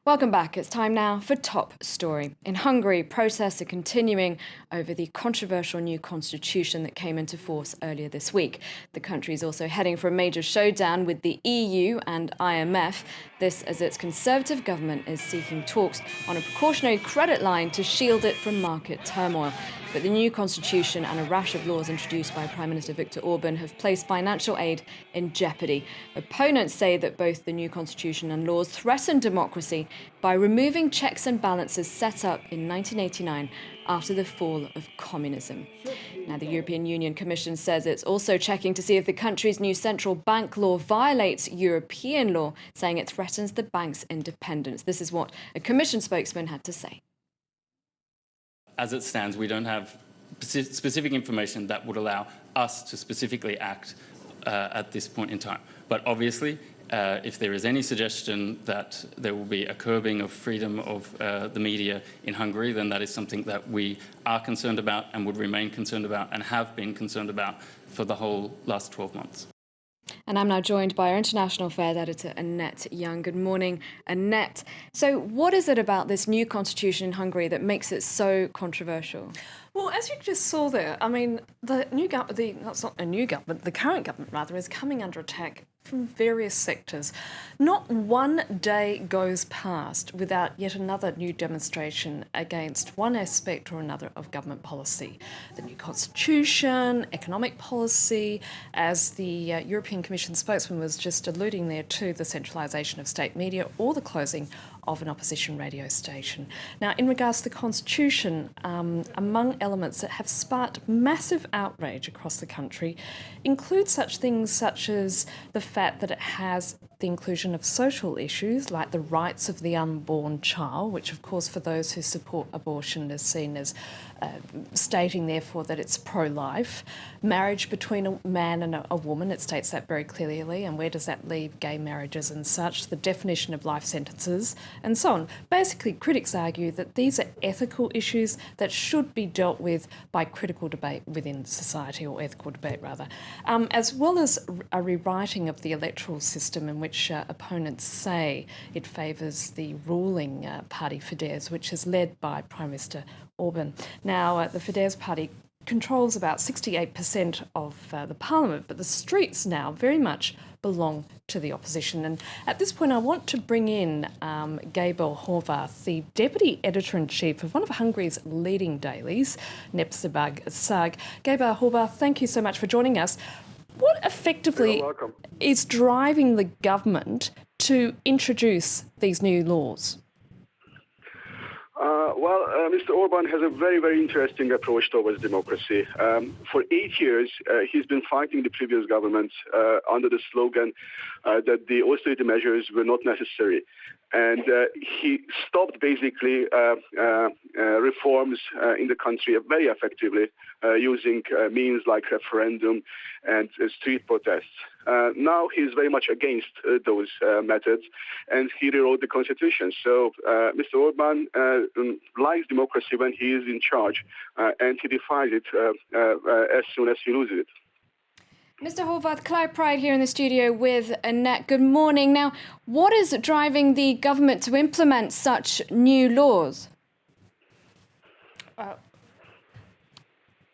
Welcome back. It's time now for Top Story. In Hungary, protests are continuing over the controversial new constitution that came into force earlier this week. The country is also heading for a major showdown with the EU and IMF. This as its conservative government is seeking talks on a precautionary credit line to shield it from market turmoil. But the new constitution and a rash of laws introduced by Prime Minister Viktor Orban have placed financial aid in jeopardy. Opponents say that both the new constitution and laws threaten democracy by removing checks and balances set up in 1989 after the fall of communism. Now, the European Union Commission says it's also checking to see if the country's new central bank law violates European law, saying it threatens the bank's independence. This is what a Commission spokesman had to say. As it stands, we don't have specific information that would allow us to specifically act at this point in time. But obviously, if there is any suggestion that there will be a curbing of freedom of the media in Hungary, then that is something that we are concerned about and would remain concerned about and have been concerned about for the whole last 12 months. And I'm now joined by our international affairs editor, Annette Young. Good morning, Annette. So what is it about this new constitution in Hungary that makes it so controversial? Well, as you just saw there, I mean, the new government, that's not a new government, the current government, rather, is coming under attack from various sectors. Not one day goes past without yet another new demonstration against one aspect or another of government policy. The new constitution, economic policy, as the European Commission spokesman was just alluding there to, the centralisation of state media or the closing of an opposition radio station. Now, in regards to the constitution, among elements that have sparked massive outrage across the country include such things such as the fact that it has the inclusion of social issues like the rights of the unborn child, which of course for those who support abortion is seen as stating therefore that it's pro-life. Marriage between a man and a woman, it states that very clearly, and where does that leave gay marriages and such, the definition of life sentences and so on. Basically, critics argue that these are ethical issues that should be dealt with by critical debate within society, or ethical debate rather, as well as a rewriting of the electoral system in which opponents say it favours the ruling party Fidesz, which is led by Prime Minister Orban. Now, the Fidesz party controls about 68% of the parliament, but the streets now very much belong to the opposition. And at this point, I want to bring in Gabriel Horváth, the deputy editor-in-chief of one of Hungary's leading dailies, Népszabad Szag. Gabriel Horváth, thank you so much for joining us. What effectively is driving the government to introduce these new laws? Mr. Orban has a very, very interesting approach towards democracy. For 8 years, he's been fighting the previous government under the slogan that the austerity measures were not necessary. And he stopped basically reforms in the country very effectively using means like referendum and street protests. Now he's very much against those methods, and he rewrote the constitution. So Mr. Orban likes democracy when he is in charge, and he defies it as soon as he loses it. Mr. Horváth, Clive Pride here in the studio with Annette. Good morning. Now, what is driving the government to implement such new laws?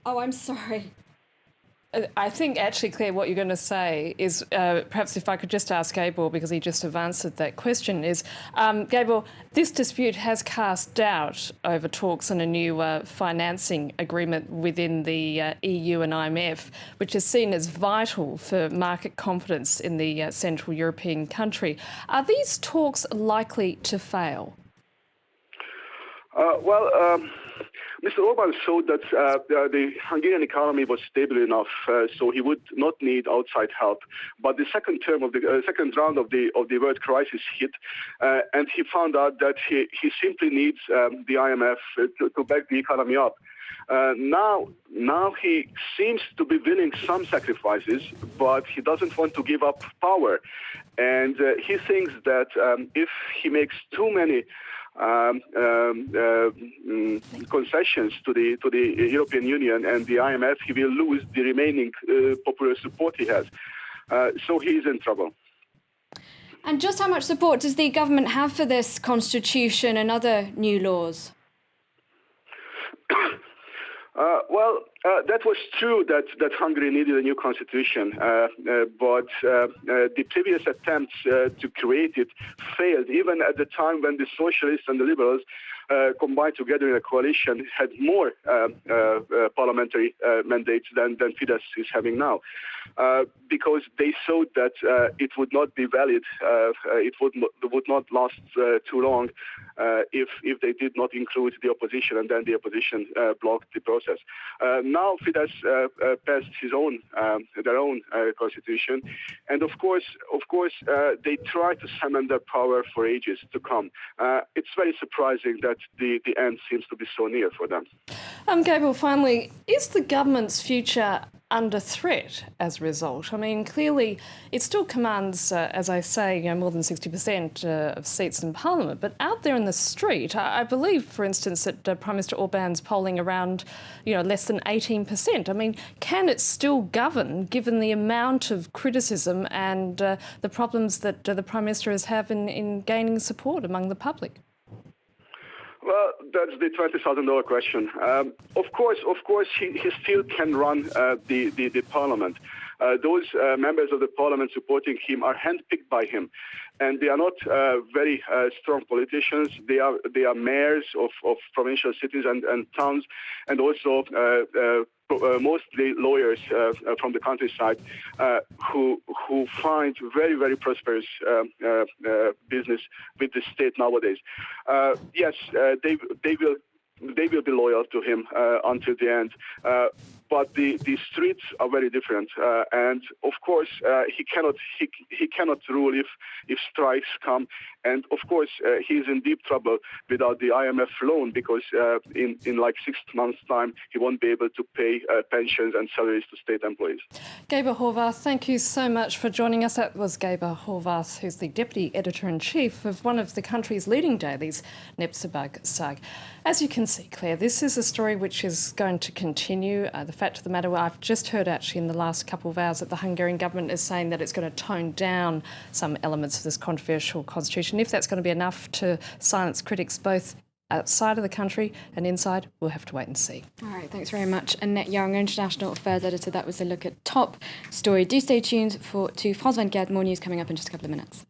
I'm sorry. I think actually, Claire, what you're going to say is, perhaps if I could just ask Gabriel, because he just have answered that question, is, Gabriel, this dispute has cast doubt over talks on a new financing agreement within the EU and IMF, which is seen as vital for market confidence in the Central European country. Are these talks likely to fail? Mr. Orban showed that the Hungarian economy was stable enough, so he would not need outside help. But the second round of the world crisis hit, and he found out that he simply needs the IMF to back the economy up. Now he seems to be willing some sacrifices, but he doesn't want to give up power, and he thinks that if he makes too many concessions to the European Union and the IMF, he will lose the remaining popular support he has. So he is in trouble. And just how much support does the government have for this constitution and other new laws? That was true that Hungary needed a new constitution, but the previous attempts to create it failed, even at the time when the socialists and the liberals combined together in a coalition had more parliamentary mandates than Fidesz is having now, because they saw that it would not be valid, it would not last too long if they did not include the opposition, and then the opposition blocked the process. Now Fidesz passed their own constitution, and of course, they try to cement their power for ages to come. It's very surprising that the end seems to be so near for them. Gabriel, finally, is the government's future under threat as a result? I mean, clearly it still commands, as I say, more than 60% of seats in Parliament. But out there in the street, I believe, for instance, that Prime Minister Orban's polling around, less than 18%. I mean, can it still govern given the amount of criticism and the problems that the Prime Minister has had in gaining support among the public? Well, that's the $20,000 question. Of course, he still can run the parliament. Those members of the parliament supporting him are handpicked by him, and they are not very strong politicians. They are mayors of provincial cities and towns, and also mostly lawyers from the countryside who find very, very prosperous business with the state nowadays. Yes, they will be loyal to him until the end. But the streets are very different, and of course he cannot rule if strikes come, and of course he is in deep trouble without the IMF loan, because in like 6 months' time he won't be able to pay pensions and salaries to state employees. Gábor Horváth, thank you so much for joining us. That was Gábor Horváth, who's the Deputy Editor-in-Chief of one of the country's leading dailies, Népszabad Szag. As you can see, Claire, this is a story which is going to continue. The fact of the matter, I've just heard actually in the last couple of hours that the Hungarian government is saying that it's going to tone down some elements of this controversial constitution. If that's going to be enough to silence critics both outside of the country and inside, we'll have to wait and see. All right, thanks very much, Annette Young, International Affairs Editor. That was a look at top story. Do stay tuned to France 24. More news coming up in just a couple of minutes.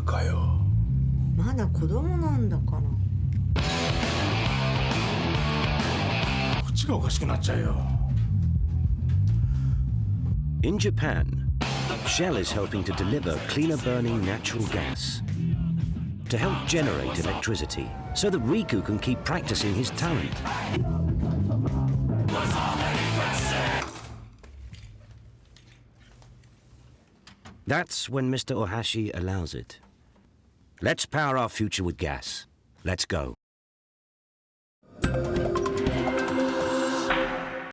かよ。まだ子供なんだから。こっちがおかしくなっちゃうよ。In Japan, Shell is helping to deliver cleaner burning natural gas to help generate electricity so that Riku can keep practicing his talent. That's when Mr. Ohashi allows it. Let's power our future with gas. Let's go.